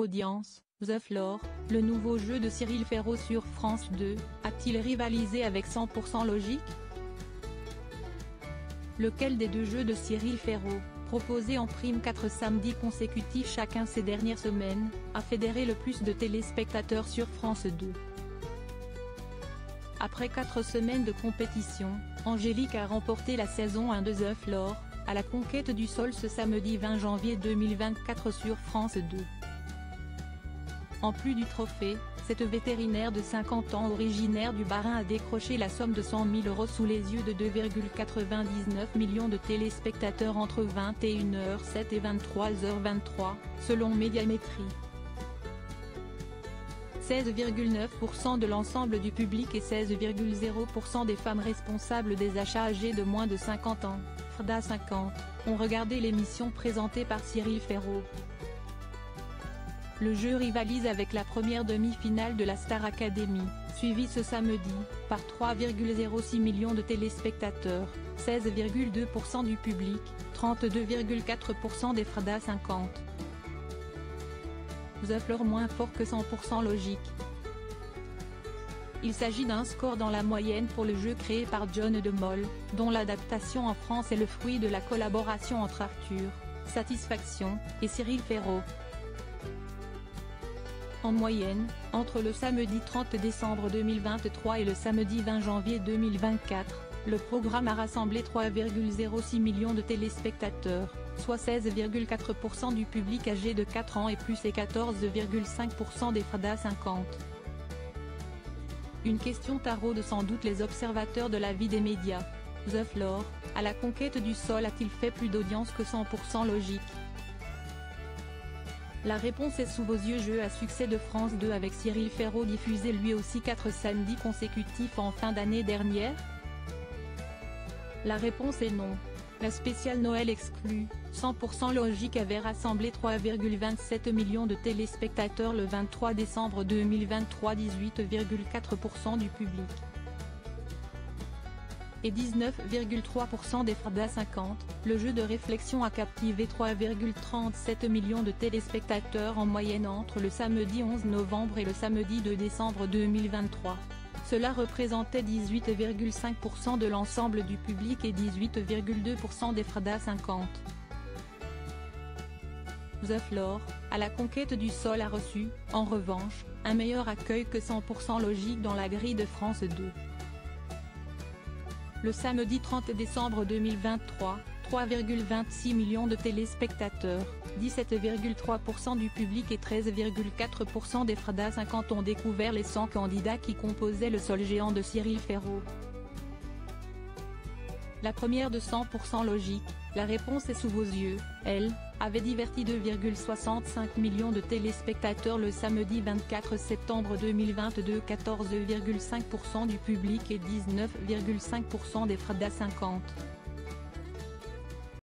Audience, The Floor, le nouveau jeu de Cyril Ferraud sur France 2, a-t-il rivalisé avec 100% Logique? Lequel des deux jeux de Cyril Ferraud, proposés en prime 4 samedis consécutifs chacun ces dernières semaines, a fédéré le plus de téléspectateurs sur France 2? Après 4 semaines de compétition, Angélique a remporté la saison 1 de The Floor, à la conquête du sol ce samedi 20 janvier 2024 sur France 2. En plus du trophée, cette vétérinaire de 50 ans originaire du Bas-Rhin a décroché la somme de 100 000 € sous les yeux de 2,99 millions de téléspectateurs entre 21h07 et 23h23, selon Médiamétrie. 16,9% de l'ensemble du public et 16,0% des femmes responsables des achats âgées de moins de 50 ans, FRDA 50, ont regardé l'émission présentée par Cyril Ferraud. Le jeu rivalise avec la première demi-finale de la Star Academy, suivie ce samedi, par 3,06 millions de téléspectateurs, 16,2% du public, 32,4% des FRDA 50. The Floor moins fort que 100% Logique. Il s'agit d'un score dans la moyenne pour le jeu créé par John de Mol, dont l'adaptation en France est le fruit de la collaboration entre Arthur, Satisfaction, et Cyril Ferraud. En moyenne, entre le samedi 30 décembre 2023 et le samedi 20 janvier 2024, le programme a rassemblé 3,06 millions de téléspectateurs, soit 16,4% du public âgé de 4 ans et plus et 14,5% des FRDA 50. Une question taraude sans doute les observateurs de la vie des médias. The Floor, à la conquête du sol a-t-il fait plus d'audience que 100% Logique? La réponse est sous vos yeux. Jeu à succès de France 2 avec Cyril Ferraud diffusé lui aussi 4 samedis consécutifs en fin d'année dernière? La réponse est non. La spéciale Noël exclue, 100% Logique avait rassemblé 3,27 millions de téléspectateurs le 23 décembre 2023, 18,4% du public. Et 19,3% des FRDA 50, le jeu de réflexion a captivé 3,37 millions de téléspectateurs en moyenne entre le samedi 11 novembre et le samedi 2 décembre 2023. Cela représentait 18,5% de l'ensemble du public et 18,2% des FRDA 50. The Floor, à la conquête du sol a reçu, en revanche, un meilleur accueil que 100% Logique dans la grille de France 2. Le samedi 30 décembre 2023, 3,26 millions de téléspectateurs, 17,3% du public et 13,4% des FRDA 50 ont découvert les 100 candidats qui composaient le sol géant de Cyril Ferraud. La première de 100% Logique, la réponse est sous vos yeux, elle, avait diverti 2,65 millions de téléspectateurs le samedi 24 septembre 2022, 14,5% du public et 19,5% des FRDA 50.